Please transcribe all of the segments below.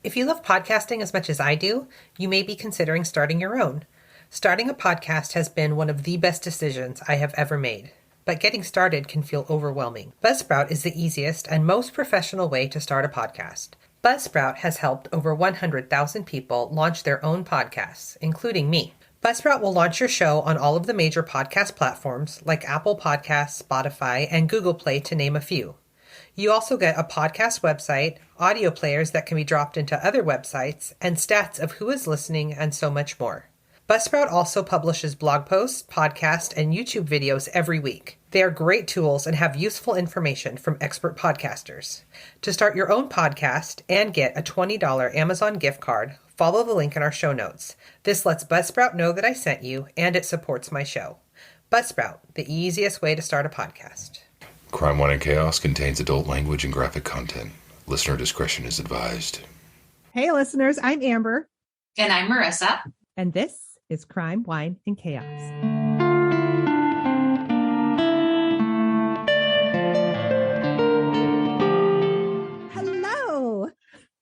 If you love podcasting as much as I do, you may be considering starting your own. Starting a podcast has been one of the best decisions I have ever made, but getting started can feel overwhelming. Buzzsprout is the easiest and most professional way to start a podcast. Buzzsprout has helped over 100,000 people launch their own podcasts, including me. Buzzsprout will launch your show on all of the major podcast platforms like Apple Podcasts, Spotify, and Google Play, to name a few. You also get a podcast website, audio players that can be dropped into other websites, and stats of who is listening, and so much more. Buzzsprout also publishes blog posts, podcasts, and YouTube videos every week. They are great tools and have useful information from expert podcasters. To start your own podcast and get a $20 Amazon gift card, follow the link in our show notes. This lets Buzzsprout know that I sent you, and it supports my show. Buzzsprout, the easiest way to start a podcast. Crime, Wine, and Chaos contains adult language and graphic content. Listener discretion is advised. Hey, listeners, I'm Amber. And I'm Marissa. And this is Crime, Wine, and Chaos.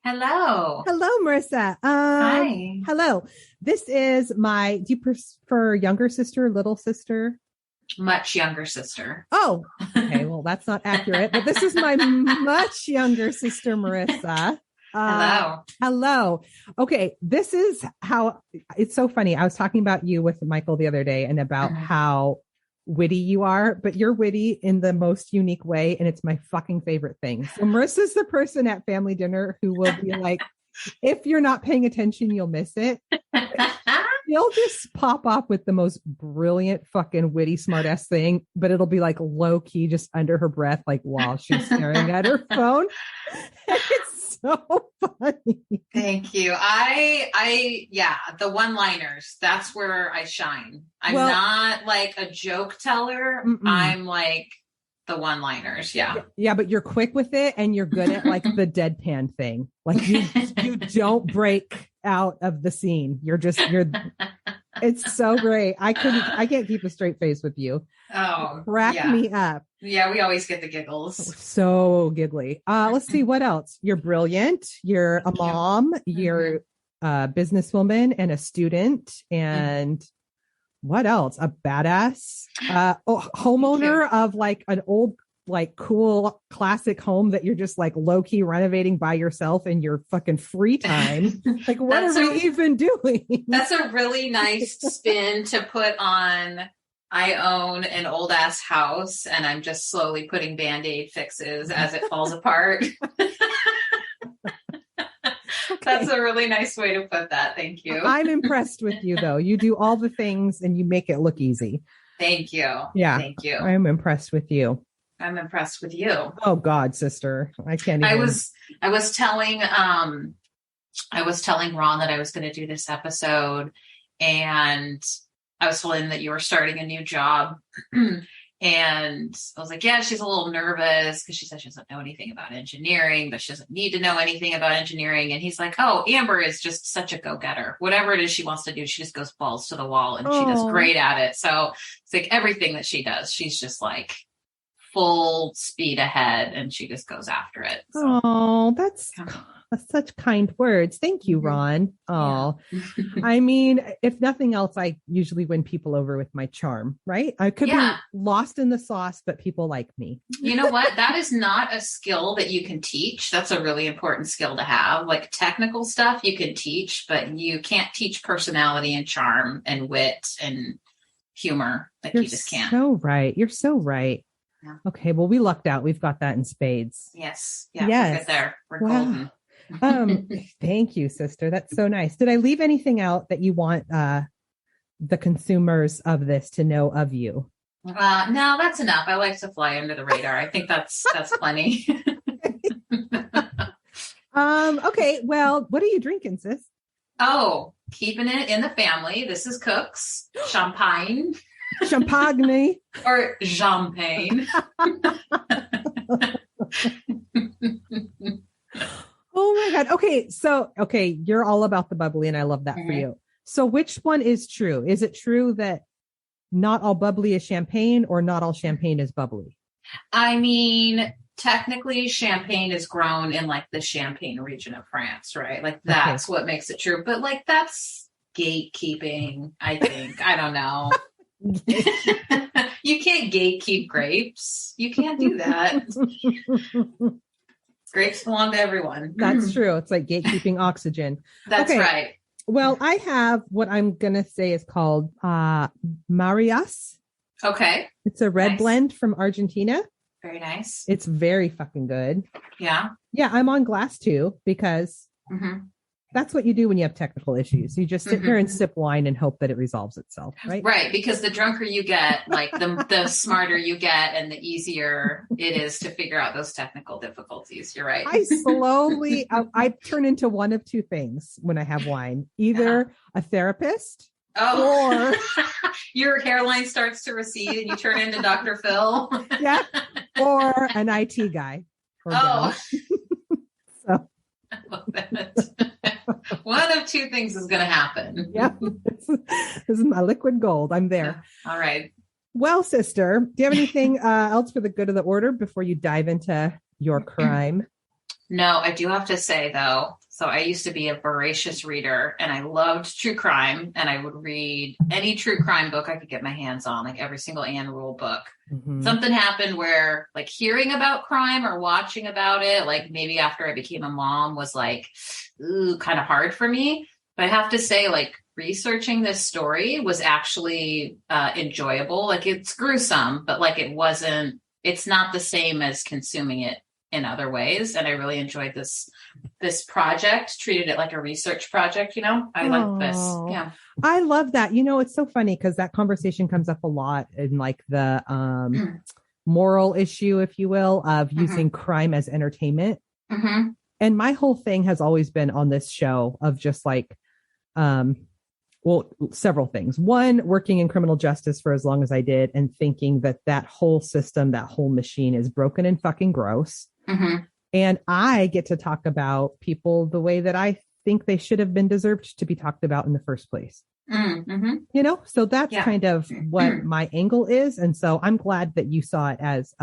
Hello. Hello, Marissa. Hi. Hello. This is do you prefer younger sister, little sister? Much younger sister. Oh, okay. Well, that's not accurate, but this is my much younger sister, Marissa. Hello. Okay. This is how it's so funny. I was talking about you with Michael the other day and about how witty you are, but you're witty in the most unique way. And it's my fucking favorite thing. So Marissa's the person at family dinner who will be like, if you're not paying attention, you'll miss it. You'll just pop off with the most brilliant fucking witty smartass thing, but it'll be like low key just under her breath, like while she's staring at her phone. It's so funny. Thank you. Yeah, the one-liners, that's where I shine. I'm not like a joke teller. I'm like the one-liners. Yeah, but you're quick with it and you're good at like the deadpan thing. Like you don't break out of the scene. You're it's so great. I can't keep a straight face with you. Oh, crack me up. Yeah, we always get the giggles. So giggly. Let's see what else. You're brilliant. You're a mom. You're a businesswoman and a student. And what else? A badass homeowner of like an old, like cool classic home that you're just like low key renovating by yourself in your fucking free time. Like, what are we even doing? That's a really nice spin to put on. I own an old ass house and I'm just slowly putting Band-Aid fixes as it falls apart. That's a really nice way to put that. Thank you. I'm impressed with you though. You do all the things and you make it look easy. Thank you. Yeah. Thank you. I'm impressed with you. I'm impressed with you. Oh God, sister. I can't even. I was telling Ron that I was going to do this episode, and I was telling him that you were starting a new job. And I was like, yeah, she's a little nervous because she said she doesn't know anything about engineering, but she doesn't need to know anything about engineering. And he's like, oh, Amber is just such a go-getter. Whatever it is she wants to do, she just goes balls to the wall and she does great at it. So it's like everything that she does, she's just like full speed ahead and she just goes after it. So. Oh, that's such kind words. Thank you, Ron. Oh, yeah. I mean, if nothing else, I usually win people over with my charm, right? I could be lost in the sauce, but people like me. You know what? That is not a skill that you can teach. That's a really important skill to have. Like technical stuff you can teach, but you can't teach personality and charm and wit and humor. Like you just can't. So right. You're so right. Yeah. Okay. Well, we lucked out. We've got that in spades. Yes. Yeah. Yes. We're good there. We're golden. Thank you, sister. That's so nice. Did I leave anything out that you want the consumers of this to know of you? No, that's enough. I like to fly under the radar. I think that's plenty. Okay. Well, what are you drinking, sis? Oh, keeping it in the family. This is Cook's Champagne. Champagne. Or champagne. Oh my God. Okay. So, you're all about the bubbly and I love that for you. So which one is true? Is it true that not all bubbly is champagne or not all champagne is bubbly? I mean, technically champagne is grown in like the Champagne region of France, right? Like that's what makes it true. But like that's gatekeeping, I think. I don't know. You can't gatekeep grapes. You can't do that. Grapes belong to everyone. That's true. It's like gatekeeping oxygen. That's right. Well, I have what I'm going to say is called Marias. Okay. It's a red blend from Argentina. Very nice. It's very fucking good. Yeah. Yeah, I'm on glass too because that's what you do when you have technical issues. You just sit there and sip wine and hope that it resolves itself, right? Right, because the drunker you get, like the smarter you get and the easier it is to figure out those technical difficulties. You're right. I turn into one of two things when I have wine. Either a therapist or your hairline starts to recede and you turn into Dr. Phil. Yeah. Or an IT guy. So. I love that. One of two things is going to happen. Yeah. This is my liquid gold. I'm there. Yeah. All right. Well, sister, do you have anything else for the good of the order before you dive into your crime? No, I do have to say though, so I used to be a voracious reader and I loved true crime and I would read any true crime book I could get my hands on, like every single Anne Rule book. Something happened where like hearing about crime or watching about it, like maybe after I became a mom was like, ooh, kind of hard for me. But I have to say, like researching this story was actually enjoyable. Like it's gruesome, but like it's not the same as consuming it in other ways. And I really enjoyed this project, treated it like a research project, I like this. Yeah. I love that. It's so funny because that conversation comes up a lot in like the moral issue, if you will, of using crime as entertainment. And my whole thing has always been on this show of just like, several things. One, working in criminal justice for as long as I did and thinking that whole system, that whole machine is broken and fucking gross. And I get to talk about people the way that I think they should have been deserved to be talked about in the first place. So that's kind of what my angle is. And so I'm glad that you saw it as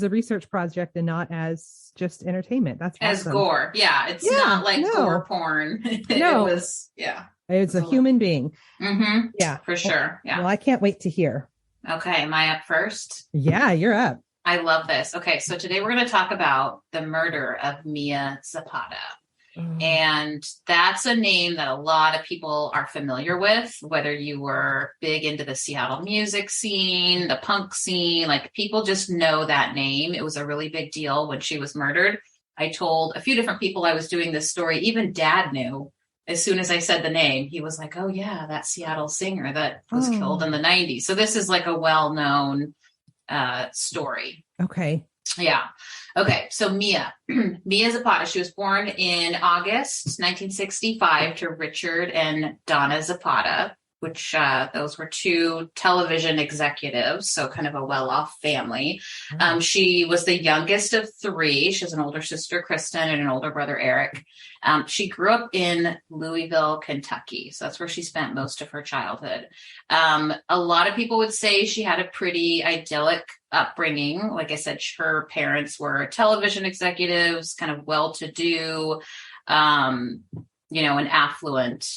a research project and not as just entertainment. That's awesome. As gore. Yeah. It's not like gore porn. No. It was, It's a human being. Yeah, for sure. Yeah. Well, I can't wait to hear. Okay. Am I up first? Yeah, you're up. I love this. Okay. So today we're going to talk about the murder of Mia Zapata. And that's a name that a lot of people are familiar with, whether you were big into the Seattle music scene, the punk scene, like people just know that name. It was a really big deal when she was murdered. I told a few different people I was doing this story. Even Dad knew. As soon as I said the name, he was like, oh yeah, that Seattle singer that was killed in the 90s. So this is like a well-known story. Okay. Yeah. Okay. So Mia Zapata, she was born in August 1965 to Richard and Donna Zapata, which those were two television executives. So kind of a well-off family. She was the youngest of three. She has an older sister, Kristen, and an older brother, Eric. She grew up in Louisville, Kentucky. So that's where she spent most of her childhood. A lot of people would say she had a pretty idyllic upbringing. Like I said, her parents were television executives, kind of well-to-do, an affluent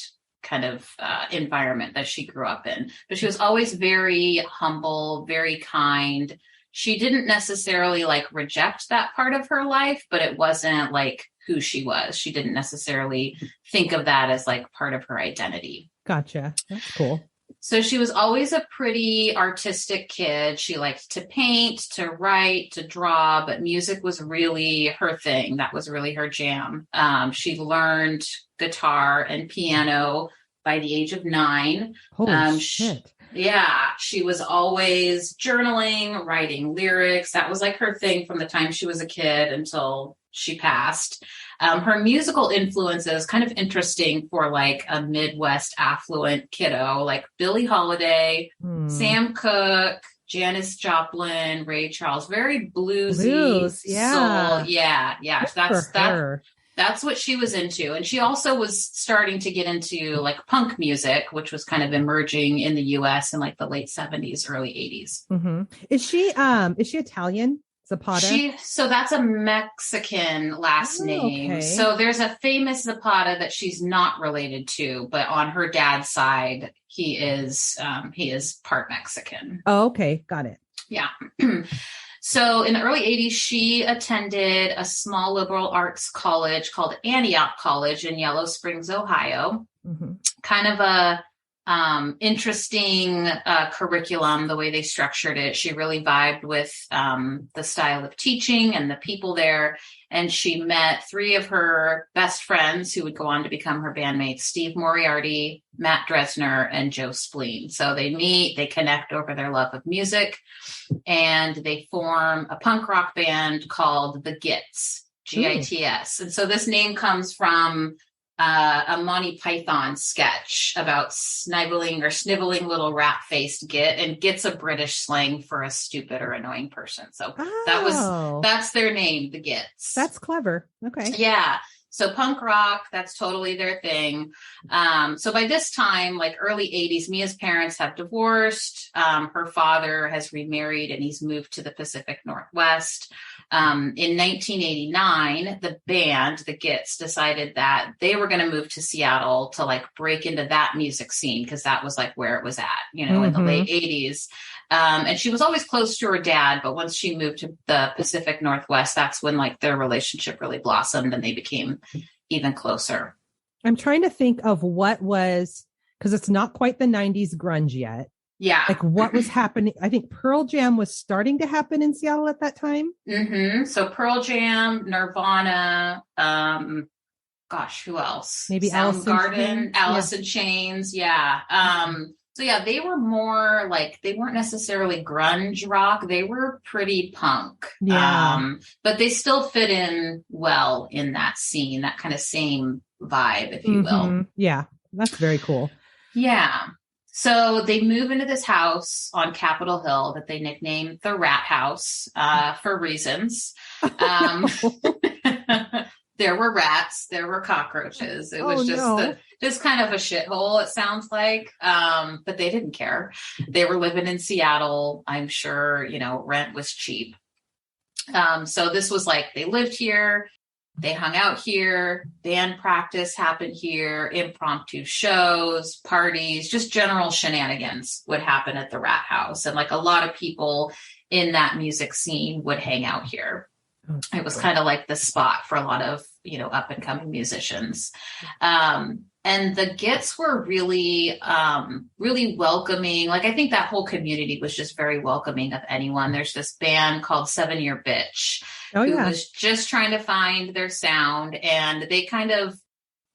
kind of environment that she grew up in. But she was always very humble, very kind. She didn't necessarily like reject that part of her life, but it wasn't like who she was. She didn't necessarily think of that as like part of her identity. Gotcha. That's cool. So she was always a pretty artistic kid. She liked to paint, to write, to draw, but music was really her thing. That was really her jam. She learned guitar and piano by the age of 9. Holy shit. She was always journaling, writing lyrics. That was like her thing from the time she was a kid until she passed. Her musical influences, kind of interesting for like a Midwest affluent kiddo, like Billie Holiday, Sam Cooke, Janis Joplin, Ray Charles, very bluesy soul. That's what she was into. And she also was starting to get into like punk music, which was kind of emerging in the US in like the late 70s, early 80s. Is she Italian? Zapata? So that's a Mexican last name. Okay. So there's a famous Zapata that she's not related to, but on her dad's side, he is part Mexican. Oh, okay. Got it. Yeah. So in the early 80s, she attended a small liberal arts college called Antioch College in Yellow Springs, Ohio. Mm-hmm. Kind of a interesting curriculum, the way they structured it. She really vibed with the style of teaching and the people there. And she met three of her best friends who would go on to become her bandmates, Steve Moriarty, Matt Dresner, and Joe Spleen. So they meet, they connect over their love of music, and they form a punk rock band called the Gits, Gits. And so this name comes from a Monty Python sketch about sniveling little rat-faced git, and git's a British slang for a stupid or annoying person. So that's their name, the Gits. That's clever. Okay. Yeah. So punk rock, that's totally their thing. So by this time, like early 80s, Mia's parents have divorced. Her father has remarried and he's moved to the Pacific Northwest. In 1989, the band, the Gits, decided that they were going to move to Seattle to like break into that music scene, because that was like where it was at, in the late 80s. And she was always close to her dad, but once she moved to the Pacific Northwest, that's when like their relationship really blossomed and they became even closer. I'm trying to think of what was, because it's not quite the 90s grunge yet. Yeah. Like what was happening. I think Pearl Jam was starting to happen in Seattle at that time. Mm-hmm. So Pearl Jam, Nirvana, who else? Maybe Soundgarden, Alice in Chains. Yeah. So yeah, they were more like, they weren't necessarily grunge rock. They were pretty punk. Yeah. But they still fit in well in that scene, that kind of same vibe, if you will. Yeah. That's very cool. Yeah. So they move into this house on Capitol Hill that they nicknamed the Rat House for reasons. There were rats, there were cockroaches. It was just kind of a shithole, it sounds like. But they didn't care. They were living in Seattle. I'm sure, rent was cheap. So this was like, they lived here. They hung out here, band practice happened here, impromptu shows, parties, just general shenanigans would happen at the Rat House. And like a lot of people in that music scene would hang out here. It was kind of like the spot for a lot of, up and coming musicians. And the Gits were really, really welcoming. Like, I think that whole community was just very welcoming of anyone. There's this band called 7 Year Bitch who was just trying to find their sound, and they kind of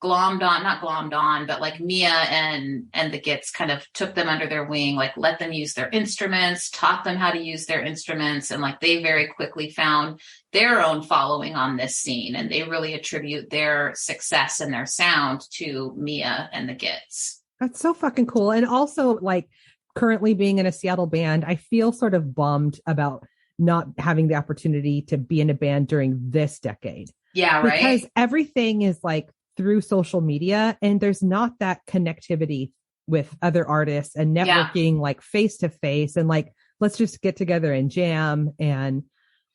not glommed on, but like Mia and the Gits kind of took them under their wing, like let them use their instruments, taught them how to use their instruments. And like, they very quickly found their own following on this scene. And they really attribute their success and their sound to Mia and the Gits. That's so fucking cool. And also like currently being in a Seattle band, I feel sort of bummed about not having the opportunity to be in a band during this decade. Yeah. Right. Because everything is like through social media, and there's not that connectivity with other artists and networking like face to face, and like, let's just get together and jam, and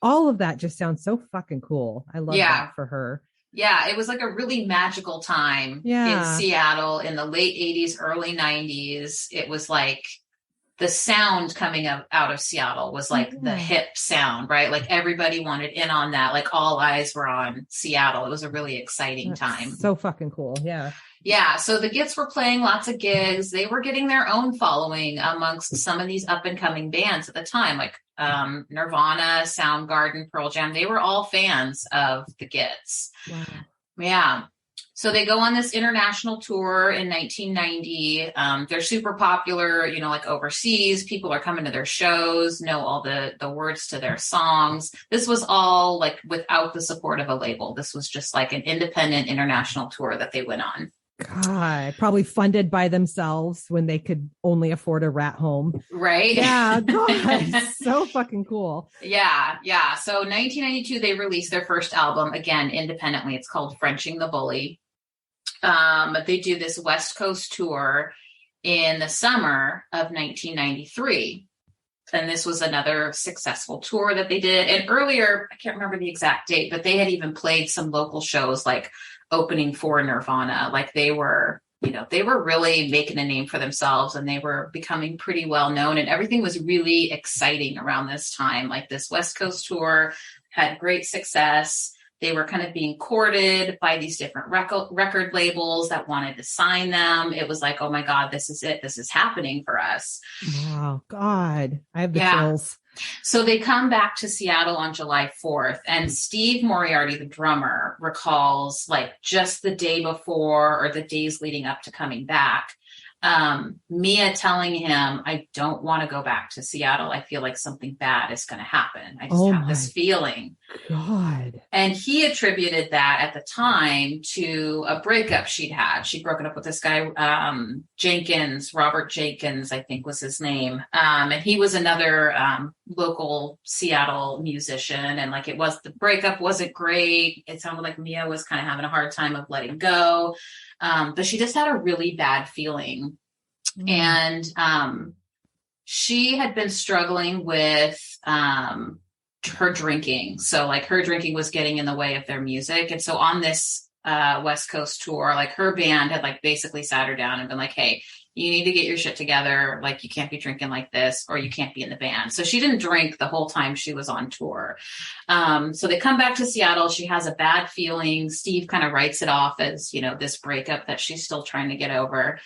all of that just sounds so fucking cool. I love that for her. Yeah. It was like a really magical time in Seattle in the late 80s, early 90s. It was like the sound coming out of Seattle was like the hip sound, right? Like everybody wanted in on that. Like all eyes were on Seattle. It was a really exciting time. So fucking cool. Yeah. Yeah. So the Gits were playing lots of gigs. They were getting their own following amongst some of these up and coming bands at the time, like Nirvana, Soundgarden, Pearl Jam. They were all fans of the Gits. Wow. Yeah. So they go on this international tour in 1990. They're super popular, like overseas. People are coming to their shows, know all the words to their songs. This was all like without the support of a label. This was just like an independent international tour that they went on. God, probably funded by themselves when they could only afford a rat home. Right? Yeah. God, so fucking cool. Yeah. Yeah. So 1992, they released their first album, again, independently. It's called Frenching the Bully. They do this West Coast tour in the summer of 1993. And this was another successful tour that they did. And earlier, I can't remember the exact date, but they had even played some local shows like opening for Nirvana. Like they were really making a name for themselves, and they were becoming pretty well known, and everything was really exciting around this time. Like this West Coast tour had great success. They were kind of being courted by these different record labels that wanted to sign them. It was like, oh my God, this is it. This is happening for us. Wow. God, I have the chills. So they come back to Seattle on July 4th, and Steve Moriarty, the drummer, recalls like just the day before or the days leading up to coming back, Mia telling him, I don't want to go back to Seattle. I feel like something bad is going to happen. I just have this feeling. God. And he attributed that at the time to a breakup she'd had. She'd broken up with this guy, Robert Jenkins, I think was his name. And he was another local Seattle musician. And like the breakup wasn't great. It sounded like Mia was kind of having a hard time of letting go. But she just had a really bad feeling. And she had been struggling with her drinking. So like her drinking was getting in the way of their music. And so on this West Coast tour, like her band had like basically sat her down and been like, hey, you need to get your shit together. Like you can't be drinking like this, or you can't be in the band. So she didn't drink the whole time she was on tour. So they come back to Seattle. She has a bad feeling. Steve kind of writes it off as, this breakup that she's still trying to get over.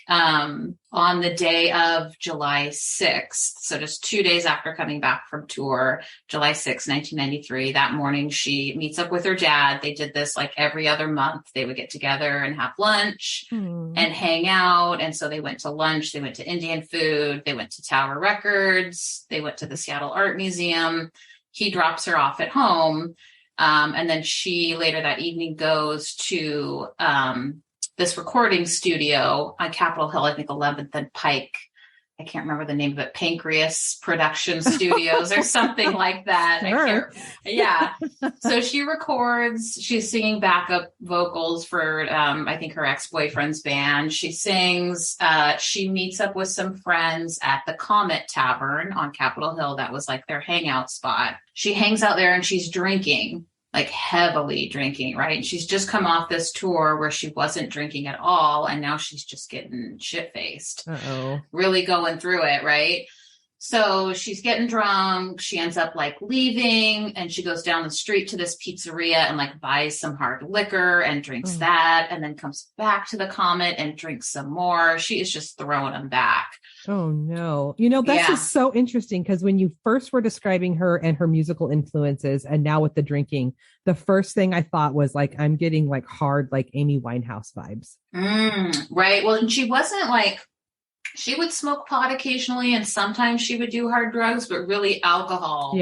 On the day of July 6th, so just 2 days after coming back from tour, July 6th, 1993, that morning, she meets up with her dad. They did this like every other month. They would get together and have lunch and hang out. And so they went to lunch. They went to Indian food. They went to Tower Records. They went to the Seattle Art Museum. He drops her off at home. And then she later that evening goes to, this recording studio on Capitol Hill, I think 11th and Pike. I can't remember the name of it, Pancreas Production Studios or something like that. Sure. Yeah. So she records, she's singing backup vocals for, I think her ex-boyfriend's band. She sings, she meets up with some friends at the Comet Tavern on Capitol Hill. That was like their hangout spot. She hangs out there and she's drinking. Like heavily drinking, right? And she's just come off this tour where she wasn't drinking at all. And now she's just getting shit-faced. Really going through it, right? So she's getting drunk. She ends up like leaving, and she goes down the street to this pizzeria and like buys some hard liquor and drinks that, and then comes back to the Comet and drinks some more. She is just throwing them back. Oh no. That's just so interesting, because when you first were describing her and her musical influences, and now with the drinking, the first thing I thought was like, I'm getting like hard, like Amy Winehouse vibes. Right. Well, and she wasn't like, she would smoke pot occasionally, and sometimes she would do hard drugs, but really alcohol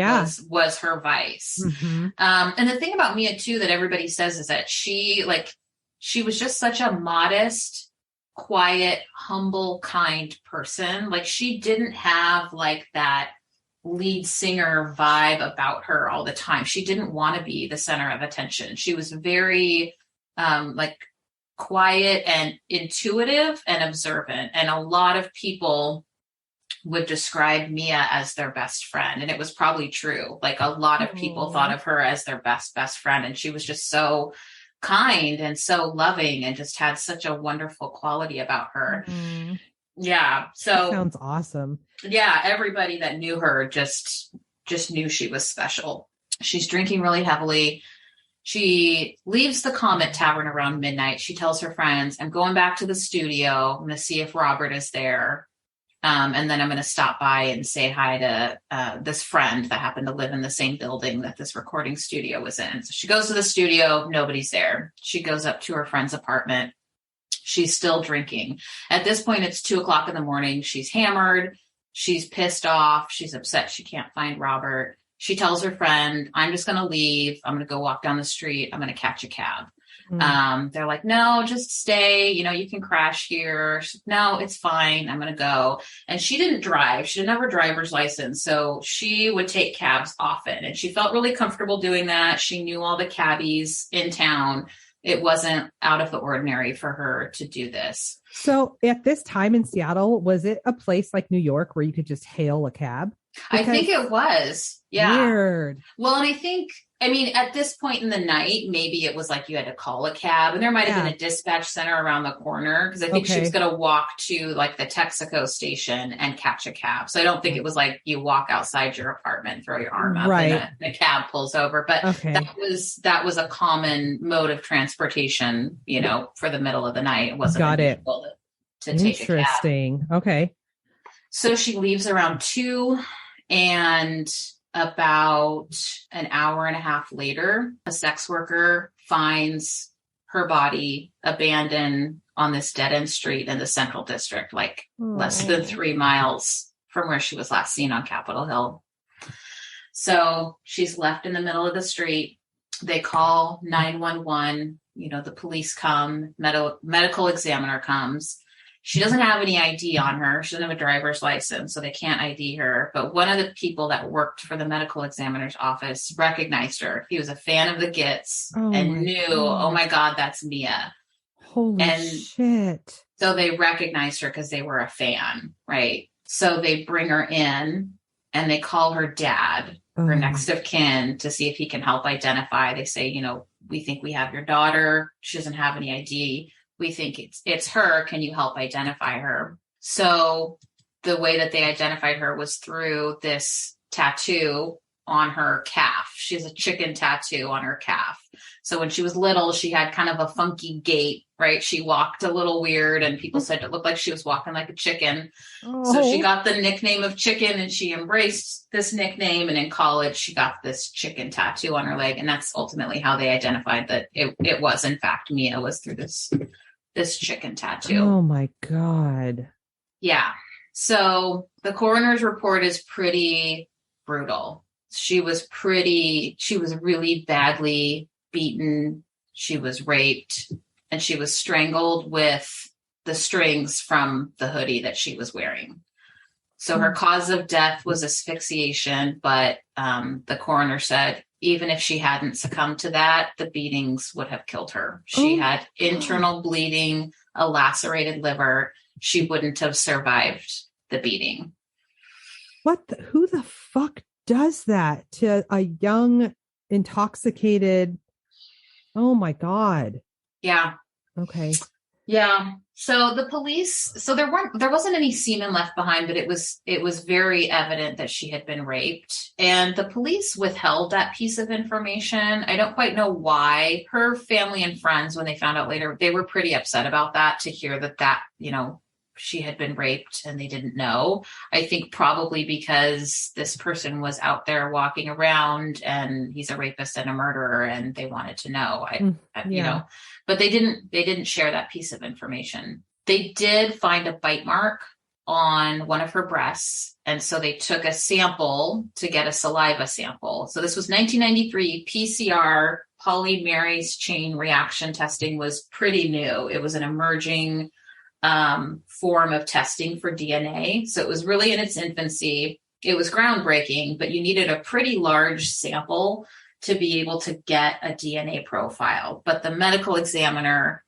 was her vice. And the thing about Mia too, that everybody says, is that she was just such a modest, quiet, humble, kind person. Like she didn't have like that lead singer vibe about her all the time. She didn't want to be the center of attention. She was very like quiet and intuitive and observant. And a lot of people would describe Mia as their best friend. And it was probably true. Like a lot of people thought of her as their best friend. And she was just so kind and so loving and just had such a wonderful quality about her. Yeah. So that sounds awesome. Yeah. Everybody that knew her just knew she was special. She's drinking really heavily. She leaves the Comet Tavern around midnight. She tells her friends, I'm going back to the studio. I'm going to see if Robert is there. And then I'm going to stop by and say hi to this friend that happened to live in the same building that this recording studio was in. So she goes to the studio. Nobody's there. She goes up to her friend's apartment. She's still drinking. At this point, it's 2:00 in the morning. She's hammered. She's pissed off. She's upset she can't find Robert. She tells her friend, I'm just going to leave. I'm going to go walk down the street. I'm going to catch a cab. They're like, no, just stay. You can crash here. No, it's fine. I'm going to go. And she didn't drive. She didn't have her driver's license. So she would take cabs often. And she felt really comfortable doing that. She knew all the cabbies in town. It wasn't out of the ordinary for her to do this. So at this time in Seattle, was it a place like New York where you could just hail a cab? I think it was. Yeah. Weird. Well, and I mean, at this point in the night, maybe it was like you had to call a cab, and there might have been a dispatch center around the corner, because I think she was going to walk to like the Texaco station and catch a cab. So I don't think it was like you walk outside your apartment, throw your arm up, and a cab pulls over. But that was a common mode of transportation, you know, for the middle of the night. It wasn't unusual to take a cab. Interesting. Okay. So she leaves around 2, and about an hour and a half later, a sex worker finds her body abandoned on this dead-end street in the Central District, like less than 3 miles from where she was last seen on Capitol Hill. So she's left in the middle of the street. They call 911. You know, the police come, medical examiner comes. She doesn't have any ID on her. She doesn't have a driver's license, so they can't ID her. But one of the people that worked for the medical examiner's office recognized her. He was a fan of the Gits and knew, oh my God, that's Mia. Holy shit. So they recognized her because they were a fan, right? So they bring her in and they call her dad, her next of kin, to see if he can help identify. They say, you know, we think we have your daughter. She doesn't have any ID. We think it's her. Can you help identify her? So the way that they identified her was through this tattoo on her calf. She has a chicken tattoo on her calf. So when she was little, she had kind of a funky gait, right? She walked a little weird, and people said it looked like she was walking like a chicken. So she got the nickname of Chicken, and she embraced this nickname. And in college, she got this chicken tattoo on her leg. And that's ultimately how they identified that it was, in fact, Mia, was through this chicken tattoo. Oh my God. Yeah. So the coroner's report is pretty brutal. She was really badly beaten. She was raped, and she was strangled with the strings from the hoodie that she was wearing. So her cause of death was asphyxiation, but the coroner said even if she hadn't succumbed to that, the beatings would have killed her. She had internal bleeding, a lacerated liver. She wouldn't have survived the beating. Who the fuck does that to a young, intoxicated? Oh my God. Yeah. Okay. Yeah. So the police, there wasn't any semen left behind, but it was very evident that she had been raped, and the police withheld that piece of information. I don't quite know why. Her family and friends, when they found out later, they were pretty upset about that, to hear that, you know, she had been raped and they didn't know. I think probably because this person was out there walking around and he's a rapist and a murderer, and they wanted to know. You know, but they didn't share that piece of information. They did find a bite mark on one of her breasts, and so they took a sample to get a saliva sample. So this was 1993. PCR, polymerase chain reaction testing, was pretty new. It was an emerging form of testing for DNA. So it was really in its infancy. It was groundbreaking, but you needed a pretty large sample to be able to get a DNA profile. But the medical examiner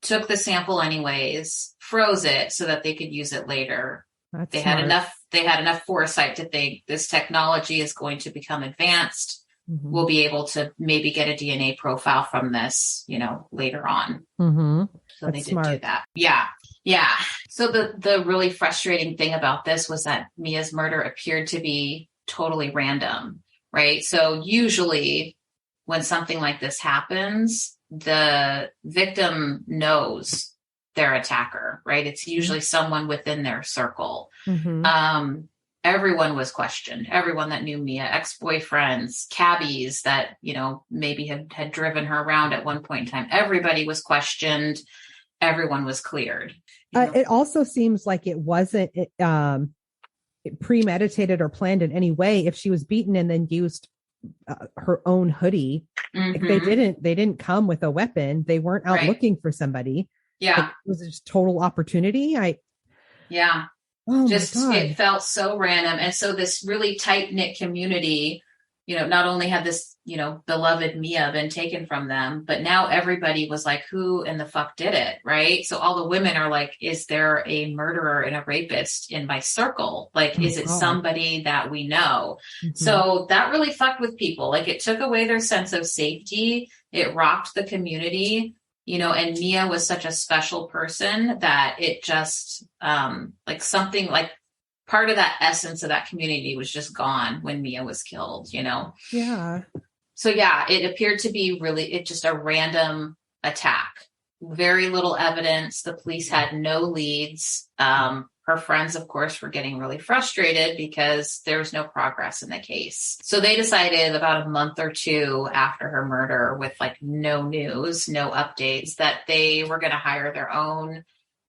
took the sample anyways, froze it so that they could use it later. They had enough foresight to think this technology is going to become advanced. Mm-hmm. We'll be able to maybe get a DNA profile from this, you know, later on. Mm-hmm. So they did do that. Yeah. Yeah. So the really frustrating thing about this was that Mia's murder appeared to be totally random, right? So usually when something like this happens, the victim knows their attacker, right? It's usually someone within their circle. Mm-hmm. Everyone was questioned. Everyone that knew Mia, ex-boyfriends, cabbies that, you know, maybe had driven her around at one point in time. Everybody was questioned. Everyone was cleared. It also seems like it wasn't premeditated or planned in any way. If she was beaten and then used her own hoodie, mm-hmm. If they didn't come with a weapon. They weren't out looking for somebody. Yeah. Like, was it just total opportunity? Yeah. Oh just, it felt so random. And so this really tight knit community not only had this, beloved Mia been taken from them, but now everybody was like, who in the fuck did it? Right. So all the women are like, is there a murderer and a rapist in my circle? Like, is it somebody that we know? Mm-hmm. So that really fucked with people. Like, it took away their sense of safety. It rocked the community, and Mia was such a special person that it just, something like, part of that essence of that community was just gone when Mia was killed, Yeah. So yeah, it appeared to be just a random attack. Very little evidence. The police had no leads. Her friends, of course, were getting really frustrated because there was no progress in the case. So they decided about a month or two after her murder, with like no news, no updates, that they were going to hire their own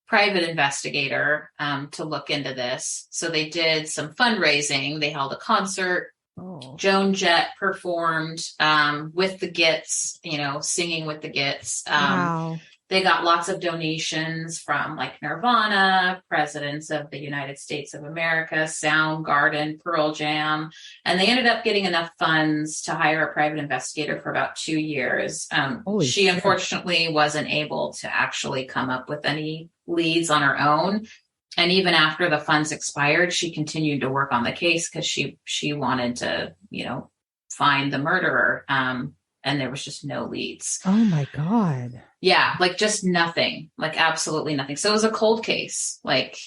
private investigator to look into this. So they did some fundraising. They held a concert. Joan Jett performed with the Gits, singing with the Gits. Wow. They got lots of donations from like Nirvana, presidents of the United States of America, Soundgarden, Pearl Jam, and they ended up getting enough funds to hire a private investigator for about 2 years. She unfortunately wasn't able to actually come up with any leads on her own. And even after the funds expired, she continued to work on the case because she wanted to, find the murderer. And there was just no leads. Oh my God. Yeah, like just nothing, like absolutely nothing. So it was a cold case. Like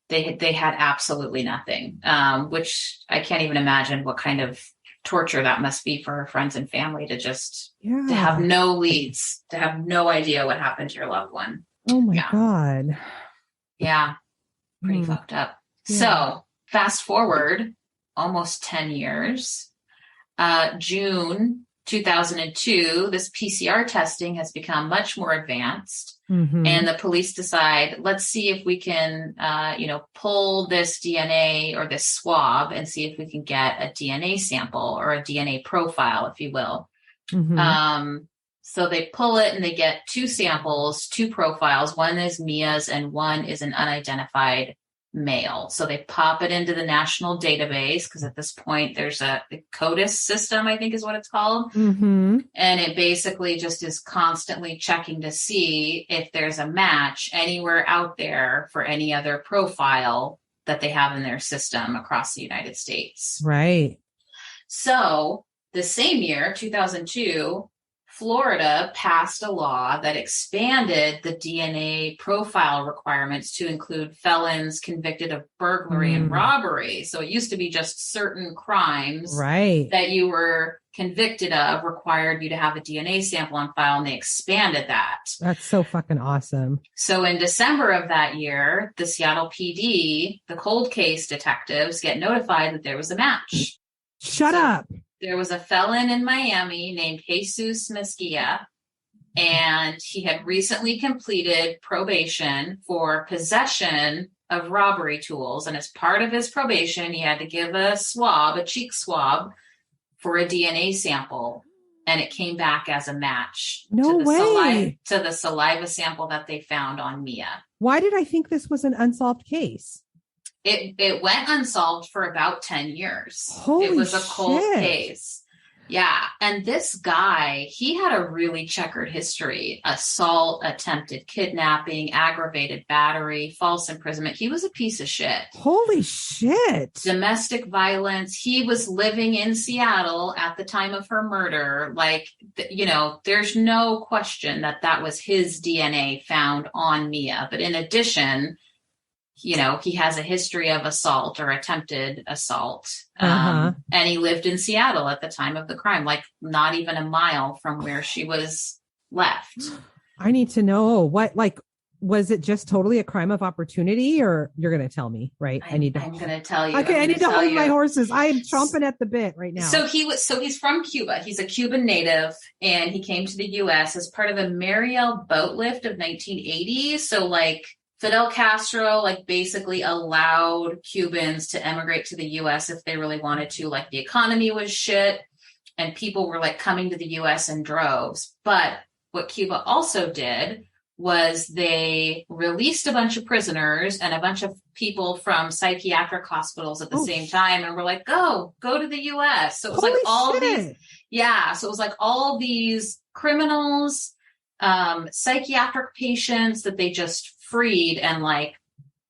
they had absolutely nothing, which I can't even imagine what kind of torture that must be for her friends and family to just to have no leads, to have no idea what happened to your loved one. Oh my God. Yeah. Pretty fucked up. Yeah. So fast forward almost 10 years, June 2002, this PCR testing has become much more advanced. Mm-hmm. And the police decide, let's see if we can, pull this DNA or this swab and see if we can get a DNA sample or a DNA profile, if you will. Mm-hmm. So they pull it and they get 2 samples, 2 profiles. One is Mia's and one is an unidentified male. So they pop it into the national database because at this point there's the CODIS system, I think is what it's called. Mm-hmm. And it basically just is constantly checking to see if there's a match anywhere out there for any other profile that they have in their system across the United States. Right. So the same year, 2002, Florida passed a law that expanded the DNA profile requirements to include felons convicted of burglary and robbery. So it used to be just certain crimes that you were convicted of required you to have a DNA sample on file, and they expanded that. That's so fucking awesome. So in December of that year, the Seattle PD, the cold case detectives, get notified that there was a match. Shut up. There was a felon in Miami named Jesus Mesquia, and he had recently completed probation for possession of robbery tools. And as part of his probation, he had to give a cheek swab for a DNA sample. And it came back as a match to the saliva sample that they found on Mia. Why did I think this was an unsolved case? It went unsolved for about 10 years. Holy it was a cold case. Yeah. And this guy, he had a really checkered history: assault, attempted kidnapping, aggravated battery, false imprisonment. He was a piece of shit. Holy shit. Domestic violence. He was living in Seattle at the time of her murder. Like, there's no question that was his DNA found on Mia. But in addition, he has a history of assault or attempted assault. And he lived in Seattle at the time of the crime, like not even a mile from where she was left. I need to know was it just totally a crime of opportunity, or you're going to tell me, right? I'm going to tell you. Okay. I need to hold my horses. I am chomping at the bit right now. So he's from Cuba. He's a Cuban native, and he came to the U.S. as part of the Mariel boat lift of 1980. So Fidel Castro basically allowed Cubans to emigrate to the U.S. if they really wanted to. The economy was shit and people were coming to the U.S. in droves. But what Cuba also did was they released a bunch of prisoners and a bunch of people from psychiatric hospitals at the same time, and were like, go to the US. So it was so it was like all these criminals, psychiatric patients that they just freed and like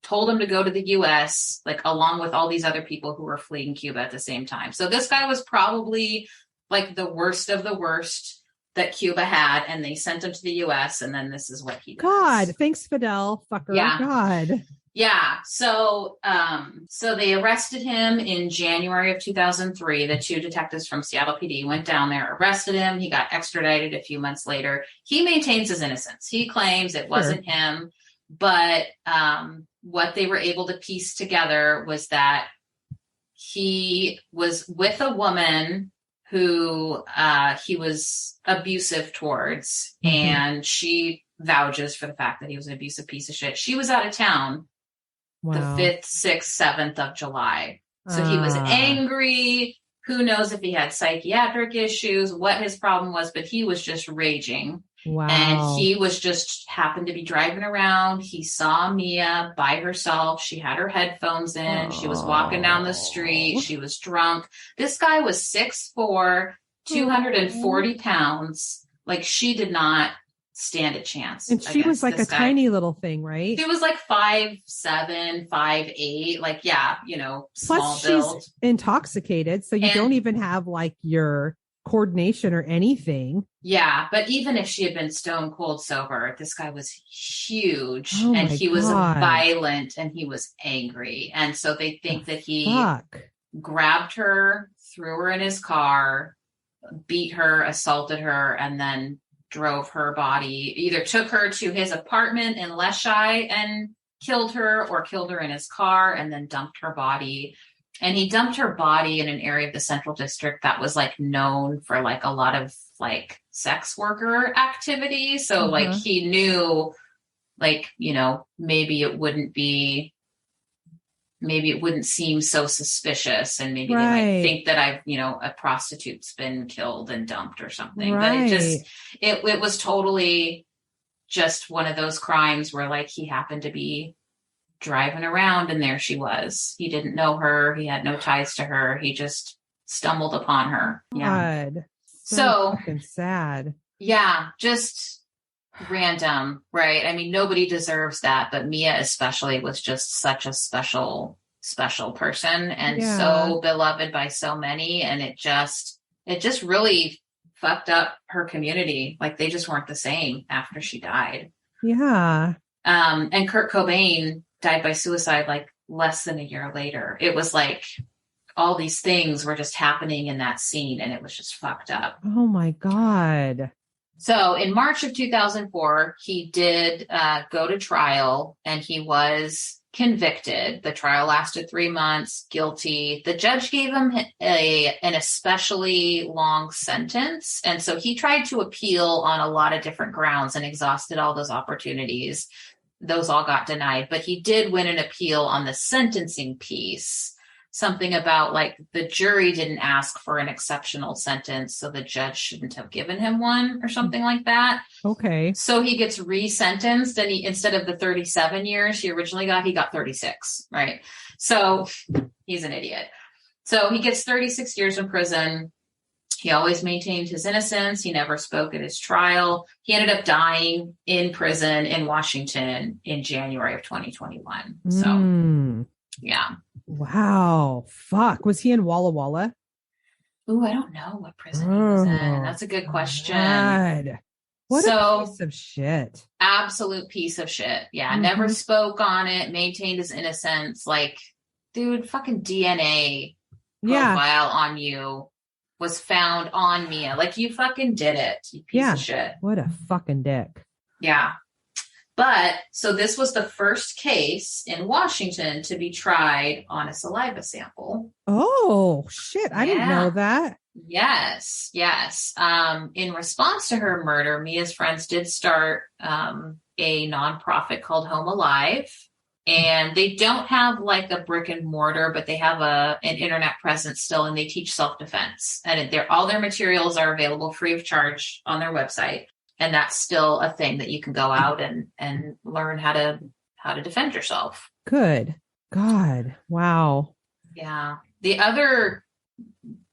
told them to go to the US, like along with all these other people who were fleeing Cuba at the same time. So this guy was probably like the worst of the worst that Cuba had, and they sent him to the US, and then this is what he does. God, thanks, Fidel. Fucker. Yeah. God. Yeah. So they arrested him in January of 2003. The two detectives from Seattle PD went down there, arrested him. He got extradited a few months later. He maintains his innocence. He claims it wasn't him, but what they were able to piece together was that he was with a woman who he was abusive towards, and she vouches for the fact that he was an abusive piece of shit. She was out of town the 5th, 6th, 7th of July. So he was angry. Who knows if he had psychiatric issues, what his problem was, but he was just raging. Wow. And he was just happened to be driving around. He saw Mia by herself. She had her headphones in. She was walking down the street. She was drunk. This guy was 6'4", 240 pounds. Like, she did not stand a chance. And she was like a tiny little thing, right? She was like 5'7", 5'8", like, yeah, you know, small Plus build. She's intoxicated, so you don't even have like your coordination or anything. Yeah, but even if she had been stone cold sober, this guy was huge, and he was violent, and he was angry. And so they think that he grabbed her, threw her in his car, beat her, assaulted her, and then drove her body, either took her to his apartment in Leshai and killed her, or killed her in his car and then dumped her body. And he dumped her body in an area of the Central District that was like known for like a lot of like sex worker activity. So like he knew, like, you know, maybe it wouldn't seem so suspicious, and maybe they might think that a prostitute's been killed and dumped or something. But it was totally just one of those crimes where like he happened to be driving around and there she was. He didn't know her. He had no ties to her. He just stumbled upon her. Yeah. God. So fucking sad. Yeah. Just random, right? I mean, nobody deserves that, but Mia especially was just such a special person, and so beloved by so many. And it just really fucked up her community. Like, they just weren't the same after she died. Yeah. And Kurt Cobain died by suicide like less than a year later. It was like all these things were just happening in that scene, and it was just fucked up. Oh my God. So in March of 2004, he did go to trial, and he was convicted. The trial lasted 3 months, guilty. The judge gave him an especially long sentence. And so he tried to appeal on a lot of different grounds and exhausted all those opportunities. Those all got denied, but he did win an appeal on the sentencing piece. Something about like the jury didn't ask for an exceptional sentence, so the judge shouldn't have given him one or something like that. Okay. So he gets resentenced, and instead of the 37 years he originally got, he got 36, right? So he's an idiot. So he gets 36 years in prison. He always maintained his innocence. He never spoke at his trial. He ended up dying in prison in Washington in January of 2021. So, yeah. Wow. Fuck. Was he in Walla Walla? Ooh, I don't know what prison he was in. That's a good question. God. What a piece of shit. Absolute piece of shit. Yeah. Never spoke on it, maintained his innocence. Like, dude, fucking DNA profile on you was found on Mia. Like, you fucking did it, you piece of shit. What a fucking dick. Yeah. But so this was the first case in Washington to be tried on a saliva sample. Oh, shit. I didn't know that. Yes. In response to her murder, Mia's friends did start a nonprofit called Home Alive. And they don't have like a brick and mortar, but they have an internet presence still, and they teach self-defense. And all their materials are available free of charge on their website. And that's still a thing that you can go out and learn how to defend yourself. Good God. Wow. Yeah. The other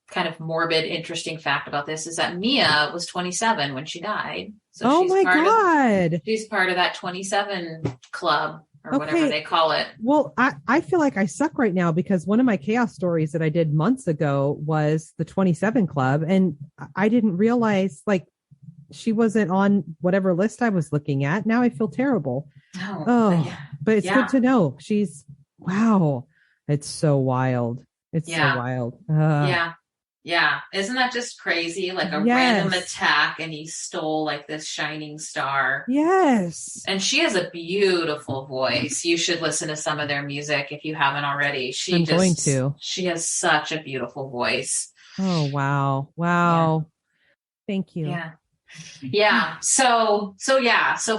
kind of morbid, interesting fact about this is that Mia was 27 when she died. So she's part of that 27 club or whatever they call it. Well, I feel like I suck right now because one of my chaos stories that I did months ago was the 27 club. And I didn't realize like she wasn't on whatever list I was looking at. Now I feel terrible. But it's good to know. Wow. It's so wild. It's so wild. Yeah. Isn't that just crazy? Like a random attack and he stole like this shining star. Yes. And she has a beautiful voice. You should listen to some of their music if you haven't already. I'm going to. She has such a beautiful voice. Oh, wow. Wow. Yeah. Thank you. Yeah. So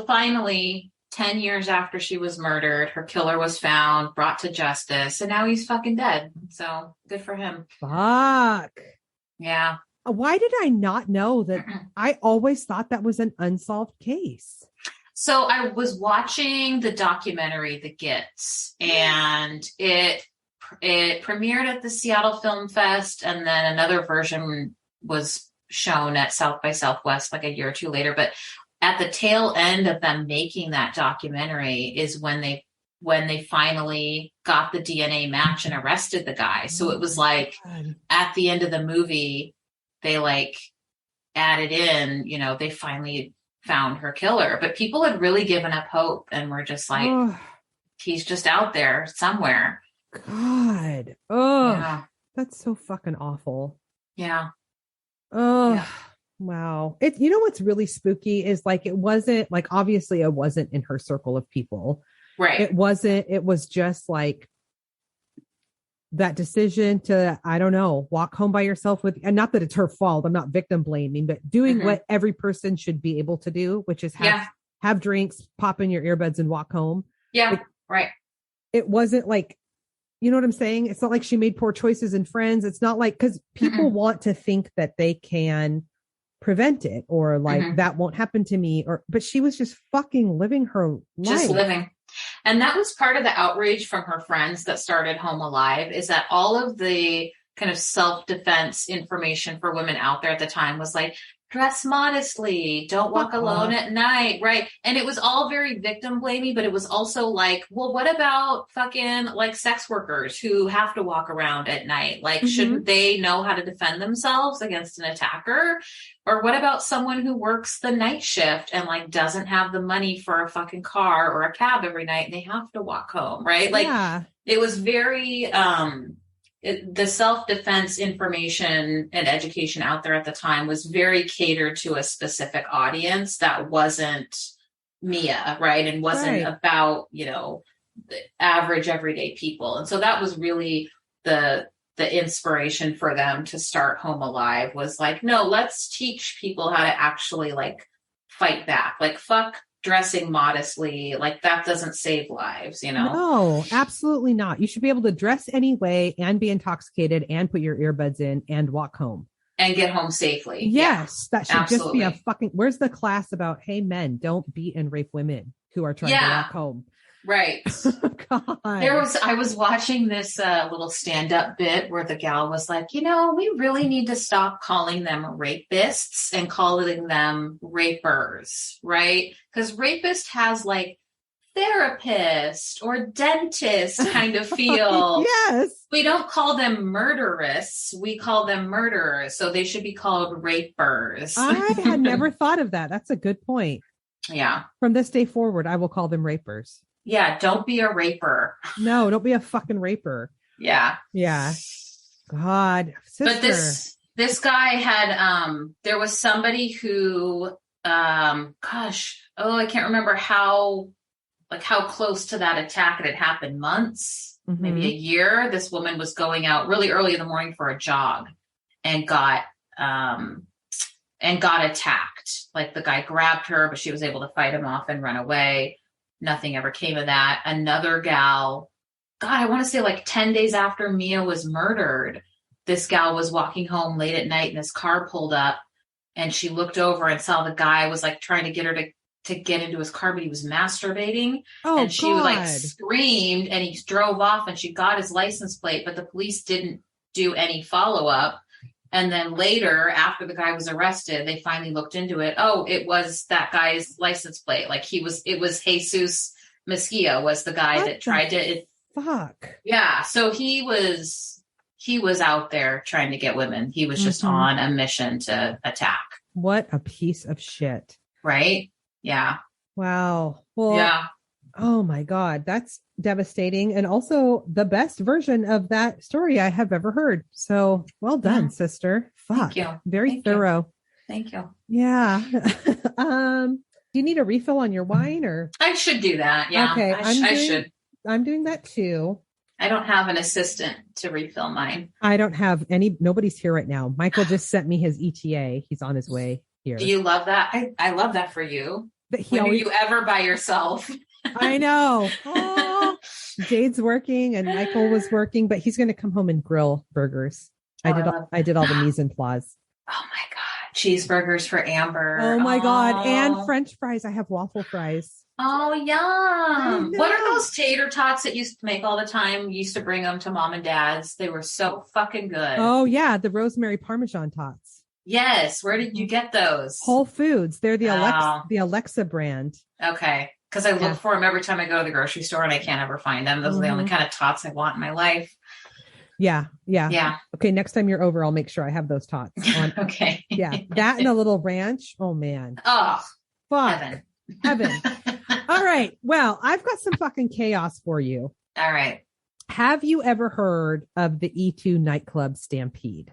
finally, 10 years after she was murdered, her killer was found, brought to justice, and now he's fucking dead. So good for him. Fuck. Yeah. Why did I not know that? I always thought that was an unsolved case. So I was watching the documentary, The Gits, and it premiered at the Seattle Film Fest, and then another version was shown at South by Southwest like a year or two later. But at the tail end of them making that documentary is when they finally got the DNA match and arrested the guy. So it was like at the end of the movie, they like added in, they finally found her killer, but people had really given up hope and were just like, he's just out there somewhere. God. Oh, that's so fucking awful. Yeah. Oh, yeah. Wow. What's really spooky is like, it wasn't like, obviously it wasn't in her circle of people. Right. It was just like that decision to, I don't know, walk home by yourself with, and not that it's her fault. I'm not victim blaming, but doing what every person should be able to do, which is have drinks, pop in your earbuds and walk home. Yeah. Like, right. It wasn't like, you know what I'm saying? It's not like she made poor choices in friends. It's not like, because people want to think that they can prevent it or like that won't happen to me, but she was just fucking living her life. Just living. And that was part of the outrage from her friends that started Home Alive, is that all of the kind of self-defense information for women out there at the time was like, dress modestly, don't walk alone at night, right? And it was all very victim blamey, but it was also like, well, what about fucking like sex workers who have to walk around at night? Like, shouldn't they know how to defend themselves against an attacker? Or what about someone who works the night shift and like doesn't have the money for a fucking car or a cab every night and they have to walk home, right? Like it was very, the self-defense information and education out there at the time was very catered to a specific audience that wasn't Mia, right? And wasn't about, the average everyday people. And so that was really the inspiration for them to start Home Alive, was like, no, let's teach people how to actually like fight back. Like, fuck dressing modestly, like that doesn't save lives, No, absolutely not. You should be able to dress anyway and be intoxicated and put your earbuds in and walk home and get home safely. That should just be a fucking, where's the class about, hey, men, don't beat and rape women who are trying to walk home? Right. God. I was watching this little stand-up bit where the gal was like, we really need to stop calling them rapists and calling them rapers, right? Because rapist has like therapist or dentist kind of feel. Yes. We don't call them murderers. We call them murderers. So they should be called rapers. I had never thought of that. That's a good point. Yeah. From this day forward, I will call them rapers. Yeah, don't be a raper. No, don't be a fucking raper. Yeah. Yeah. God. Sister. But this guy had there was somebody who I can't remember how close to that attack it had happened, months, maybe a year. This woman was going out really early in the morning for a jog and got attacked. Like the guy grabbed her, but she was able to fight him off and run away. Nothing ever came of that. Another gal, God, I want to say like 10 days after Mia was murdered, this gal was walking home late at night and this car pulled up and she looked over and saw the guy was like trying to get her to get into his car, but he was masturbating. And she like screamed, and he drove off, and she got his license plate, but the police didn't do any follow-up. And then later, after the guy was arrested, they finally looked into it. Oh, it was that guy's license plate. Like it was Jesus Mesquia was the guy that tried to. Fuck. Yeah. So he was out there trying to get women. He was just on a mission to attack. What a piece of shit. Right? Yeah. Wow. Well, yeah. Oh my God. That's devastating. And also the best version of that story I have ever heard. So well done, sister. Fuck. Thank you. Very thorough. Thank you. Yeah. Do you need a refill on your wine or? I should do that. Yeah. Okay. I should. I'm doing that too. I don't have an assistant to refill mine. I don't have nobody's here right now. Michael just sent me his ETA. He's on his way here. Do you love that? I love that for you. But when are you ever by yourself? I know. Oh, Jade's working and Michael was working, but he's going to come home and grill burgers. I did all the mise en place. Oh my God. Cheeseburgers for Amber. Oh my God. And French fries. I have waffle fries. Oh, yum. What are those tater tots that used to make all the time? You used to bring them to mom and dad's. They were so fucking good. Oh yeah. The rosemary Parmesan tots. Yes. Where did you get those? Whole Foods. They're the Alexa brand. Okay. Because I look for them every time I go to the grocery store and I can't ever find them. Those are the only kind of tots I want in my life. Yeah. Okay. Next time you're over, I'll make sure I have those tots on. Okay. Yeah. That and a little ranch. Oh man. Oh, fuck. Heaven. All right. Well, I've got some fucking chaos for you. All right. Have you ever heard of the E2 nightclub Stampede?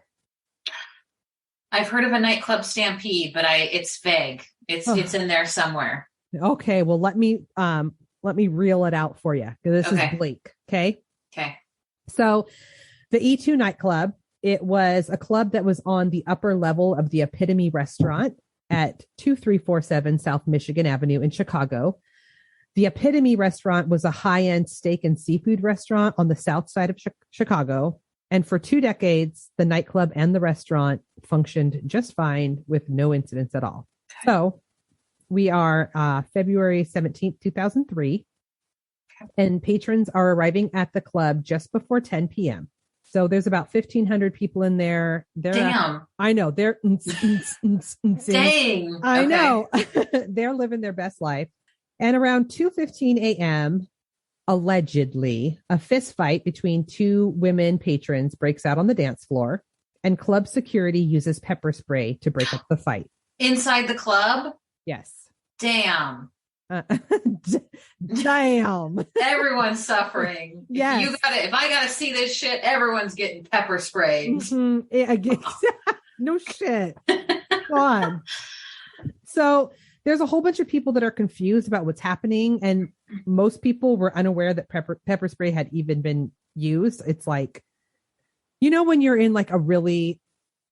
I've heard of a nightclub Stampede, but it's vague. It's in there somewhere. Okay. Well, let me reel it out for you. This is Blake. Okay. Okay. So the E2 nightclub, it was a club that was on the upper level of the Epitome restaurant at 2347 South Michigan Avenue in Chicago. The Epitome restaurant was a high-end steak and seafood restaurant on the south side of Chicago. And for 2 decades, the nightclub and the restaurant functioned just fine with no incidents at all. So we are February 17th, 2003, and patrons are arriving at the club just before 10 p.m. So there's about 1,500 people in there. Damn. I know. They're dang. I know. They're living their best life. And around 2:15 a.m., allegedly, a fist fight between 2 women patrons breaks out on the dance floor, and club security uses pepper spray to break up the fight. Inside the club? Yes. Damn. Damn. Everyone's suffering. Yes. If I gotta see this shit, everyone's getting pepper sprayed. No shit. God. So there's a whole bunch of people that are confused about what's happening, and most people were unaware that pepper spray had even been used. It's like, when you're in like a really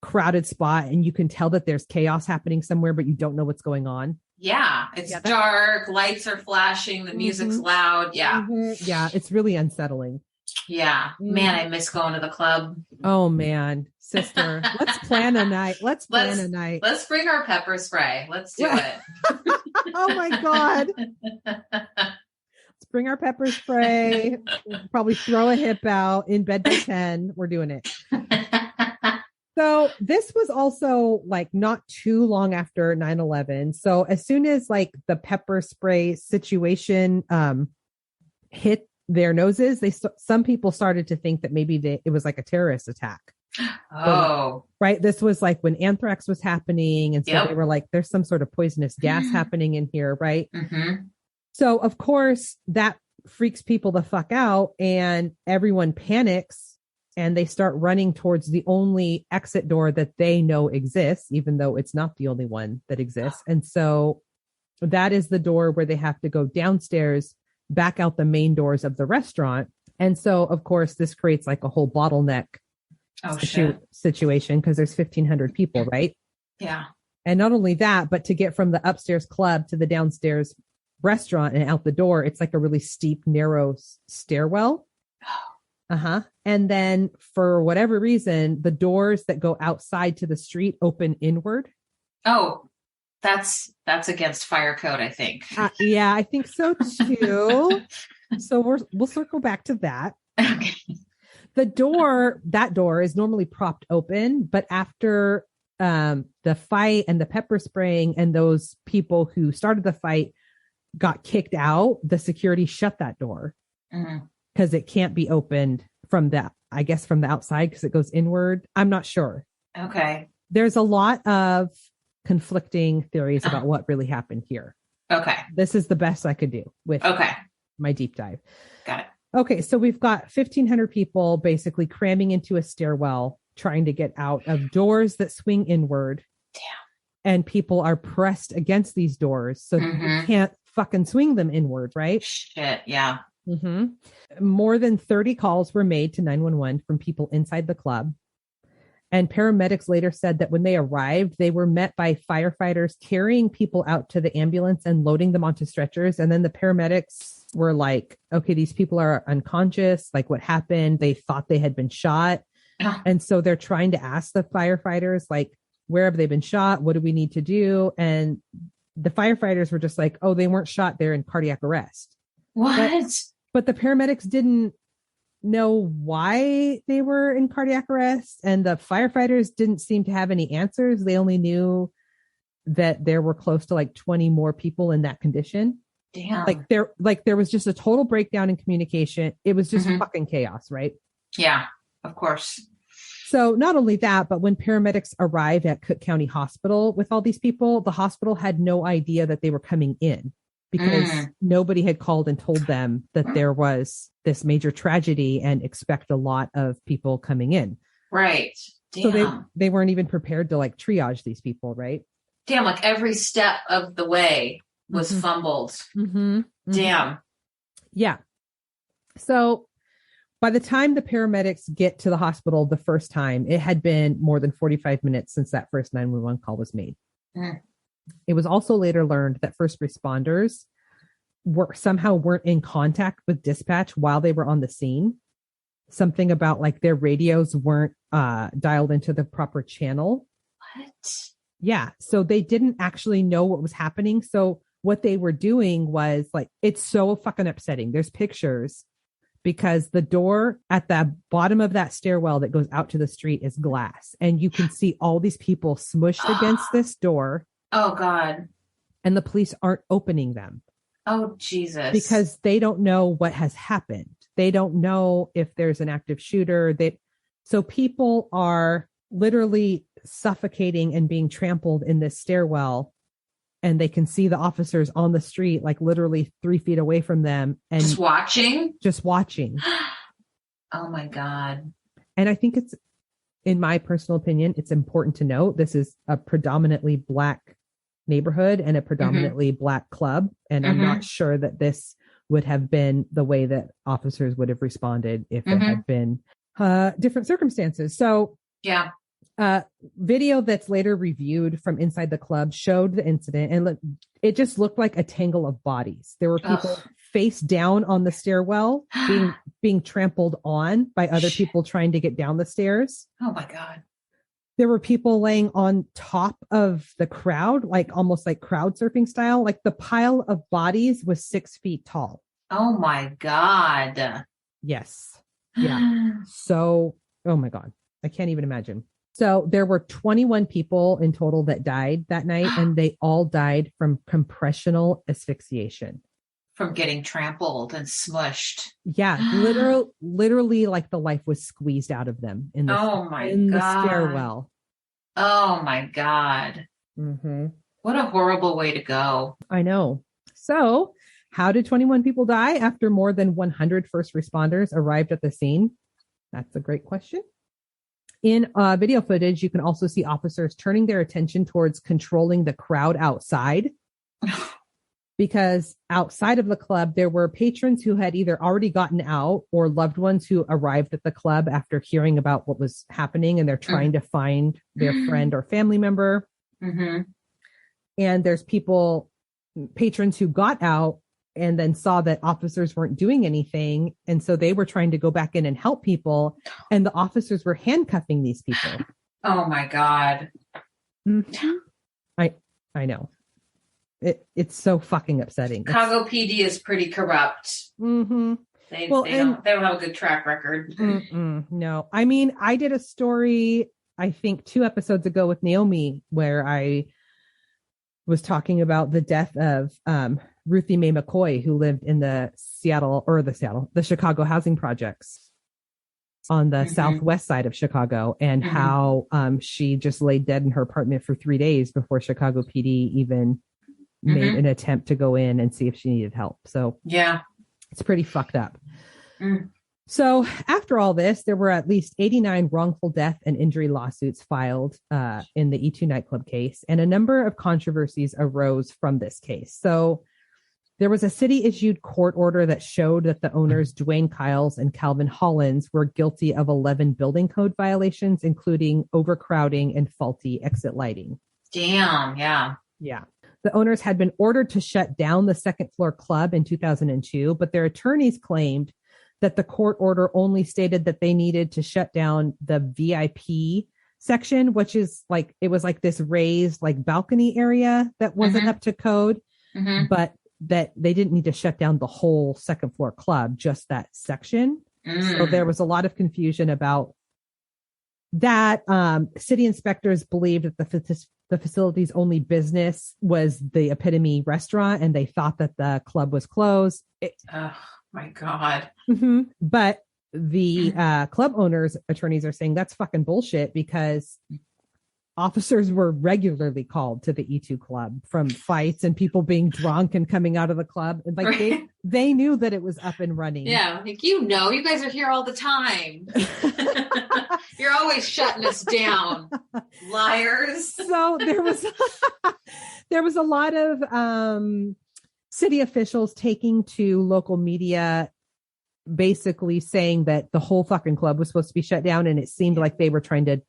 crowded spot and you can tell that there's chaos happening somewhere, but you don't know what's going on. Yeah. It's dark. Lights are flashing. The music's loud. Yeah. Yeah. It's really unsettling. Yeah. Man, I miss going to the club. Oh man, sister, let's plan a night. Let's bring our pepper spray. Let's do it. Oh my God. Let's bring our pepper spray. We'll probably throw a hip out in bed by 10. We're doing it. So this was also like not too long after 9/11. So as soon as like the pepper spray situation hit their noses, some people started to think that maybe it was like a terrorist attack. Oh, right. This was like when anthrax was happening. And so they were like, there's some sort of poisonous gas happening in here. Right. Mm-hmm. So of course that freaks people the fuck out, and everyone panics. And they start running towards the only exit door that they know exists, even though it's not the only one that exists. And so that is the door where they have to go downstairs, back out the main doors of the restaurant. And so, of course, this creates like a whole bottleneck situation because there's 1,500 people, right? Yeah. And not only that, but to get from the upstairs club to the downstairs restaurant and out the door, it's like a really steep, narrow stairwell. And then for whatever reason, the doors that go outside to the street open inward. Oh, that's against fire code, I think. Yeah, I think so too. So we'll circle back to that. Okay. That door is normally propped open, but after the fight and the pepper spraying and those people who started the fight got kicked out, the security shut that door because it can't be opened from the outside because it goes inward. I'm not sure. Okay. There's a lot of conflicting theories about what really happened here. Okay. This is the best I could do with my deep dive. Got it. Okay, so we've got 1,500 people basically cramming into a stairwell, trying to get out of doors that swing inward. Damn. And people are pressed against these doors, so you can't fucking swing them inward, right? Shit, yeah. More than 30 calls were made to 911 from people inside the club. And paramedics later said that when they arrived, they were met by firefighters carrying people out to the ambulance and loading them onto stretchers. And then the paramedics were like, okay, these people are unconscious. Like, what happened? They thought they had been shot. And so they're trying to ask the firefighters, like, where have they been shot? What do we need to do? And the firefighters were just like, oh, they weren't shot. They're in cardiac arrest. What? But the paramedics didn't know why they were in cardiac arrest. And the firefighters didn't seem to have any answers. They only knew that there were close to like 20 more people in that condition. Damn. There was just a total breakdown in communication. It was just fucking chaos, right? Yeah, of course. So not only that, but when paramedics arrived at Cook County Hospital with all these people, the hospital had no idea that they were coming in because nobody had called and told them that there was this major tragedy and expect a lot of people coming in. Right. Damn. So they weren't even prepared to like triage these people, right? Damn, like every step of the way was fumbled. Damn. Yeah. So by the time the paramedics get to the hospital the first time, it had been more than 45 minutes since that first 911 call was made. It was also later learned that first responders weren't in contact with dispatch while they were on the scene. Something about like their radios weren't dialed into the proper channel. What? Yeah. So they didn't actually know what was happening. So what they were doing was like, it's so fucking upsetting. There's pictures because the door at the bottom of that stairwell that goes out to the street is glass. And you can see all these people smushed against this door. Oh, God. And the police aren't opening them. Oh, Jesus. Because they don't know what has happened. They don't know if there's an active shooter. So people are literally suffocating and being trampled in this stairwell. And they can see the officers on the street, like literally 3 feet away from them. And just watching. Oh, my God. And I think it's, in my personal opinion, it's important to note this is a predominantly Black neighborhood and a predominantly Black club. And I'm not sure that this would have been the way that officers would have responded if it had been different circumstances. So yeah. Video that's later reviewed from inside the club showed the incident, and it just looked like a tangle of bodies. There were people face down on the stairwell being trampled on by other people trying to get down the stairs. Oh my God. There were people laying on top of the crowd, like almost like crowd surfing style. Like the pile of bodies was 6 feet tall. Oh my God. Yes. Yeah. So, oh my God, I can't even imagine. So there were 21 people in total that died that night, and they all died from compressional asphyxiation. From getting trampled and smushed. Yeah, literally like the life was squeezed out of them in the stairwell. Oh my God. What a horrible way to go. I know. So how did 21 people die after more than 100 first responders arrived at the scene? That's a great question. In video footage, you can also see officers turning their attention towards controlling the crowd outside. Because outside of the club, there were patrons who had either already gotten out or loved ones who arrived at the club after hearing about what was happening, and they're trying to find their friend or family member. And there's patrons who got out and then saw that officers weren't doing anything. And so they were trying to go back in and help people. And the officers were handcuffing these people. Oh my God. I I know. It's so fucking upsetting. Chicago PD is pretty corrupt. Mm-hmm. They don't have a good track record. No. I mean, I did a story, I think 2 episodes ago with Naomi, where I was talking about the death of Ruthie Mae McCoy, who lived in the Chicago housing projects on the southwest side of Chicago, and how she just lay dead in her apartment for 3 days before Chicago PD even made an attempt to go in and see if she needed help. So yeah, it's pretty fucked up. So after all this, there were at least 89 wrongful death and injury lawsuits filed in the E2 nightclub case, and a number of controversies arose from this case. So there was a city-issued court order that showed that the owners, Dwayne Kyles and Calvin Hollins, were guilty of 11 building code violations, including overcrowding and faulty exit lighting. Damn, yeah. Yeah. The owners had been ordered to shut down the second floor club in 2002, but their attorneys claimed that the court order only stated that they needed to shut down the VIP section, which is like, it was like this raised like balcony area that wasn't up to code, but that they didn't need to shut down the whole second floor club, just that section. So there was a lot of confusion about that. City inspectors believed that the facility's only business was the Epitome restaurant, and they thought that the club was closed. Oh my God. But the club owners' attorneys are saying that's fucking bullshit, because officers were regularly called to the E2 club from fights and people being drunk and coming out of the club. And like they knew that it was up and running. Yeah. Like, you guys are here all the time. You're always shutting us down. Liars. So there was a lot of city officials taking to local media, basically saying that the whole fucking club was supposed to be shut down. And it seemed like they were trying to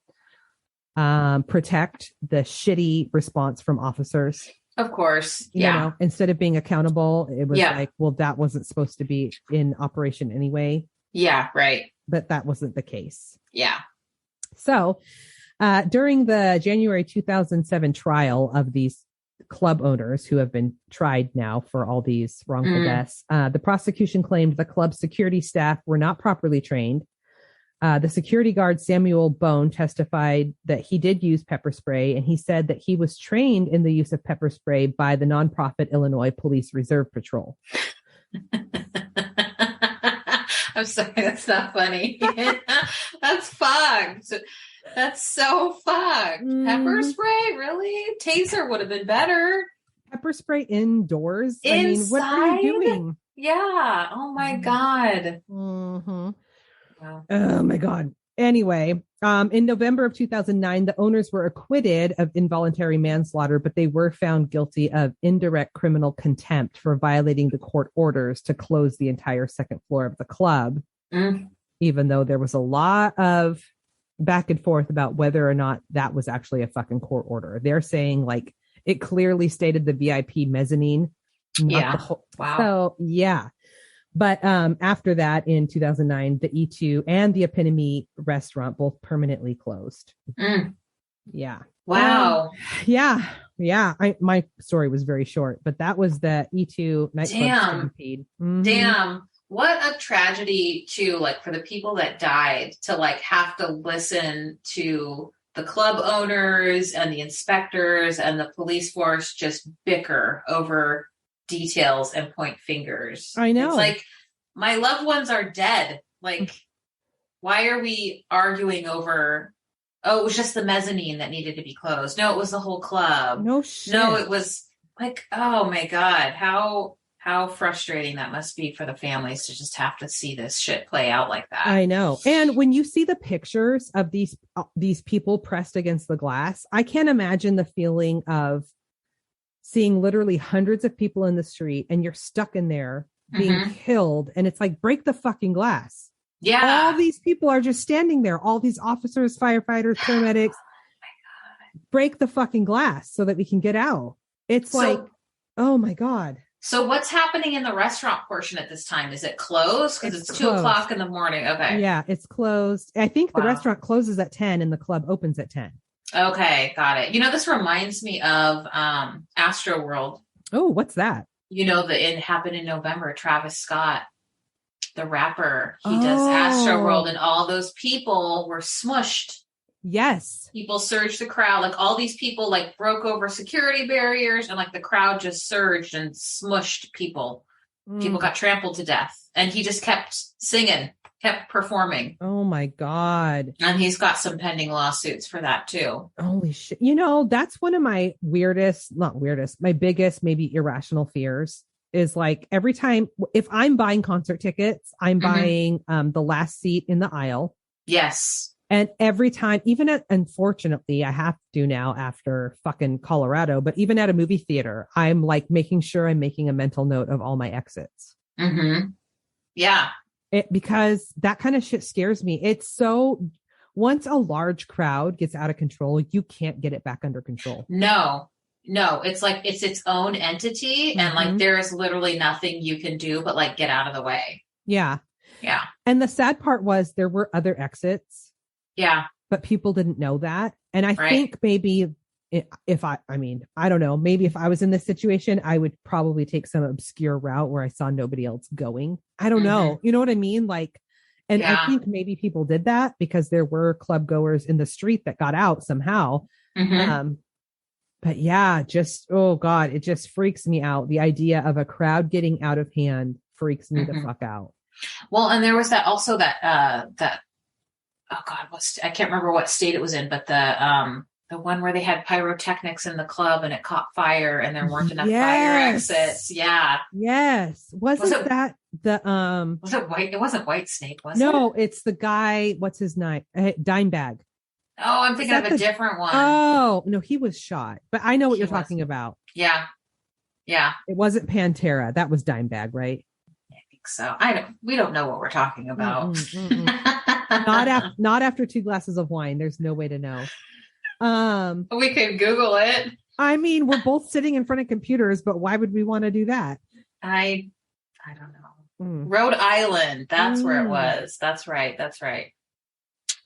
protect the shitty response from officers. Of course. You know, instead of being accountable, it was like, well, that wasn't supposed to be in operation anyway. Yeah, right. But that wasn't the case. Yeah. So during the January 2007 trial of these club owners who have been tried now for all these wrongful deaths, the prosecution claimed the club's security staff were not properly trained. The security guard, Samuel Bone, testified that he did use pepper spray, and he said that he was trained in the use of pepper spray by the nonprofit Illinois Police Reserve Patrol. I'm sorry, that's not funny. That's fucked. That's so fucked. Pepper spray? Really? Taser would have been better. Pepper spray indoors? Inside? I mean, what are you doing? Yeah. Oh my God. Wow. Oh my God. Anyway, in November of 2009, the owners were acquitted of involuntary manslaughter, but they were found guilty of indirect criminal contempt for violating the court orders to close the entire second floor of the club, even though there was a lot of back and forth about whether or not that was actually a fucking court order. They're saying like it clearly stated the VIP mezzanine. Yeah. Wow. So yeah. But after that, in 2009, the E2 and the Epitome restaurant both permanently closed. Yeah. Wow. Yeah. My story was very short, but that was the E2 nightclub Stampede. Damn. What a tragedy too, like for the people that died, to like have to listen to the club owners and the inspectors and the police force just bicker over details and point fingers. I know. It's like, my loved ones are dead. Like, why are we arguing over, oh, it was just the mezzanine that needed to be closed? No, it was the whole club. No shit. No, it was like, oh my God, how frustrating that must be for the families to just have to see this shit play out like that. I know. And when you see the pictures of these people pressed against the glass, I can't imagine the feeling of seeing literally hundreds of people in the street and you're stuck in there being killed. And it's like, break the fucking glass. Yeah. All these people are just standing there. All these officers, firefighters, paramedics, break the fucking glass so that we can get out. It's like, oh my God. So what's happening in the restaurant portion at this time? Is it closed? Because it's 2 o'clock in the morning. Okay. Yeah, it's closed. I think the restaurant closes at 10 and the club opens at 10. Okay, got it. This reminds me of Astroworld. Oh, what's that? It happened in November. Travis Scott, the rapper, he does Astroworld, and all those people were smushed. Yes. People surged the crowd. Like all these people like broke over security barriers, and like the crowd just surged and smushed people. People got trampled to death. And he just kept singing, kept performing. Oh my God. And he's got some pending lawsuits for that too. Holy shit. That's one of my my biggest, maybe irrational fears is like every time, if I'm buying concert tickets, I'm buying the last seat in the aisle. Yes. And every time, unfortunately, I have to now after fucking Colorado, but even at a movie theater, I'm like making sure I'm making a mental note of all my exits. Mm-hmm. Yeah. Because that kind of shit scares me. It's so, once a large crowd gets out of control, you can't get it back under control. No, it's like, it's its own entity. And like, there is literally nothing you can do, but like get out of the way. Yeah. Yeah. And the sad part was there were other exits. Yeah. But people didn't know that. And I think maybe I don't know, maybe if I was in this situation, I would probably take some obscure route where I saw nobody else going. I don't know. You know what I mean? Like, and I think maybe people did that because there were club goers in the street that got out somehow. But yeah, oh God, it just freaks me out. The idea of a crowd getting out of hand freaks me the fuck out. Well, and there was that oh God, I can't remember what state it was in, but the one where they had pyrotechnics in the club and it caught fire and there weren't enough fire exits. Yeah. Yes. Was it that was it White? It wasn't White Snake, was it? No, it's the guy, what's his name? Dimebag. Oh, I'm thinking of a different one. Oh, no, he was shot. But I know what you're talking about. Yeah. Yeah. It wasn't Pantera. That was Dimebag, right? I think so. We don't know what we're talking about. Not after 2 glasses of wine. There's no way to know. We could Google it. I mean, we're both sitting in front of computers, but why would we want to do that? I don't know. Rhode Island. That's where it was. That's right.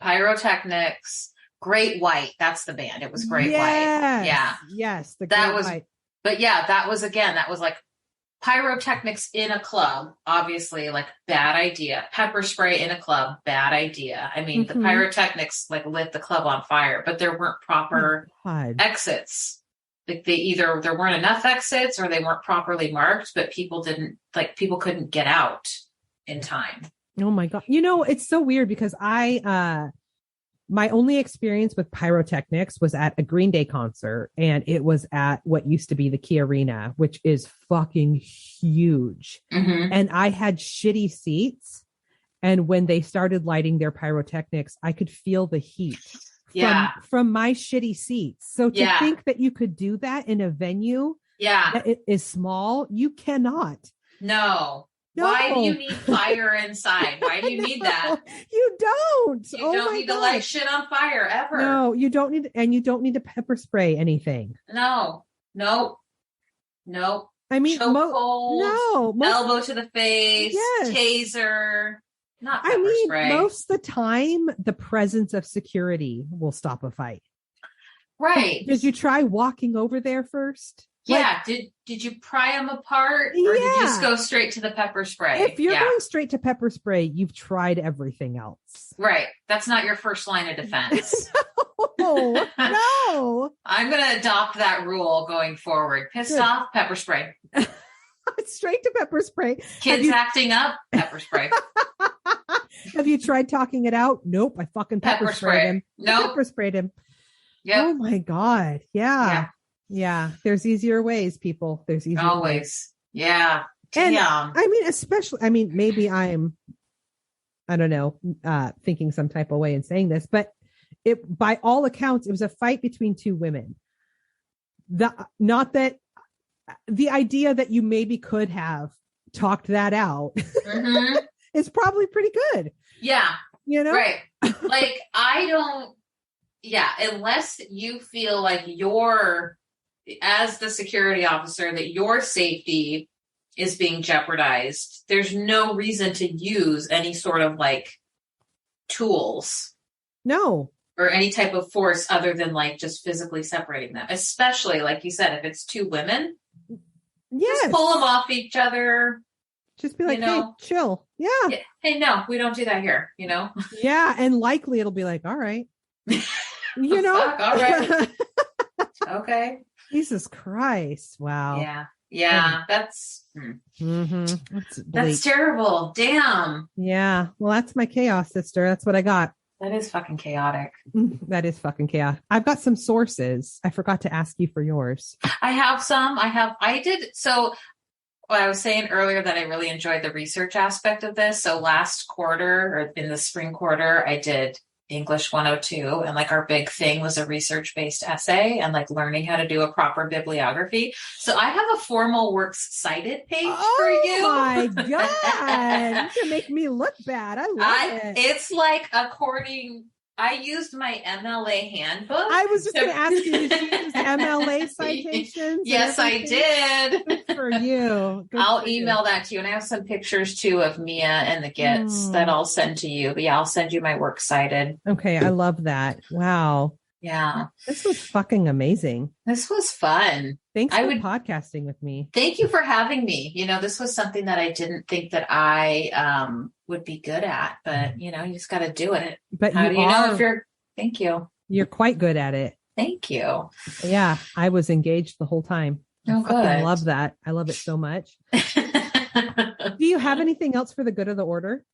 Pyrotechnics. Great White. That's the band. It was Great White. Yeah. Yes. White. But yeah, that was like pyrotechnics in a club, obviously, like bad idea. Pepper spray in a club, bad idea. I mean, the pyrotechnics like lit the club on fire, but there weren't proper exits. Like there weren't enough exits or they weren't properly marked, but people couldn't get out in time. Oh my God. It's so weird because my only experience with pyrotechnics was at a Green Day concert, and it was at what used to be the Key Arena, which is fucking huge. And I had shitty seats. And when they started lighting their pyrotechnics, I could feel the heat from my shitty seats. So to think that you could do that in a venue that is small, you cannot. No. Why do you need fire inside? Why do you need that? You don't. You don't need to light shit on fire ever. No, you don't need, and you don't need to pepper spray anything. No. I mean, chokehold, elbow to the face, taser, not pepper spray. Most of the time, the presence of security will stop a fight. Right. Did you try walking over there first? Yeah. Did you pry them apart or did you just go straight to the pepper spray? If you're going straight to pepper spray, you've tried everything else. Right. That's not your first line of defense. No. I'm going to adopt that rule going forward. Pissed off, pepper spray. Straight to pepper spray. Kids acting up, pepper spray. Have you tried talking it out? Nope. I fucking pepper sprayed him. Nope. Pepper sprayed him. Yep. Oh my God. Yeah. There's easier ways, people. There's easier ways. Always. Yeah. And I mean, maybe I'm, I don't know, thinking some type of way in saying this, but by all accounts, it was a fight between 2 women. Not that the idea that you maybe could have talked that out is probably pretty good. Yeah. Right. Like, unless you feel like as the security officer, that your safety is being jeopardized, there's no reason to use any sort of like tools. No. or any type of force other than like just physically separating them, especially like you said, if it's two women. Yes. Just pull them off each other. Just be like, hey, chill. Yeah. Hey, no, we don't do that here, Yeah. And likely it'll be like, all right. All right. Okay. Jesus Christ. Wow. Yeah. Yeah. That's terrible. Damn. Yeah. Well, that's my chaos, sister. That's what I got. That is fucking chaotic. That is fucking chaotic. I've got some sources. I forgot to ask you for yours. I have some. I was saying earlier that I really enjoyed the research aspect of this. So last quarter, or in the spring quarter, I did English 102, and like our big thing was a research-based essay and like learning how to do a proper bibliography. So I have a formal works cited page for you. Oh my God. You can make me look bad. I love it. It's like I used my MLA handbook. I was just going to ask you, did you use MLA citations? Yes, I did. Good for you. I'll email that to you. And I have some pictures too of Mia and the Gits that I'll send to you. But yeah, I'll send you my works cited. Okay. I love that. Wow. Yeah. This was fucking amazing. This was fun. Thanks for podcasting with me. Thank you for having me. This was something that I didn't think that I would be good at, but you just got to do it. But how do you know if you're, thank you. You're quite good at it. Thank you. Yeah. I was engaged the whole time. Oh, good. I love that. I love it so much. Do you have anything else for the good of the order?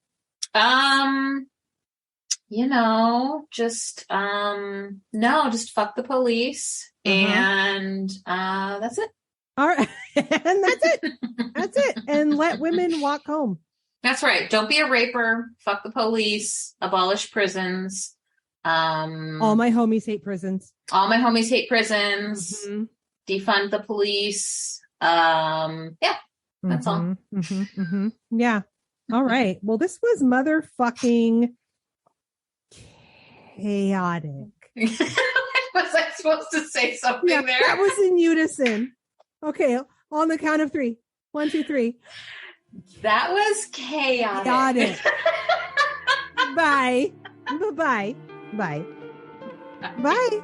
Just fuck the police and that's it. All right. And that's it. That's it. And let women walk home. That's right. Don't be a raper. Fuck the police. Abolish prisons. All my homies hate prisons. All my homies hate prisons. Mm-hmm. Defund the police. Yeah. That's all. Mm-hmm, mm-hmm. Yeah. All right. Well, this was motherfucking chaotic. Was I supposed to say something there? That was in unison. Okay. On the count of 3. 1, 2, 3. That was chaotic. Bye. Bye-bye. Bye. Bye.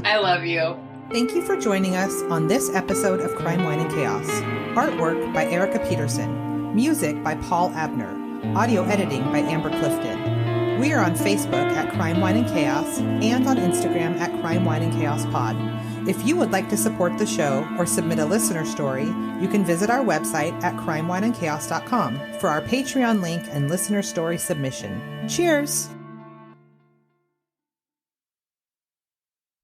I love you. Thank you for joining us on this episode of Crime, Wine, and Chaos. Artwork by Erica Peterson. Music by Paul Abner. Audio editing by Amber Clifton. We are on Facebook at Crime, Wine, and Chaos and on Instagram at Crime, Wine, and Chaos Pod. If you would like to support the show or submit a listener story, you can visit our website at crimewineandchaos.com for our Patreon link and listener story submission. Cheers!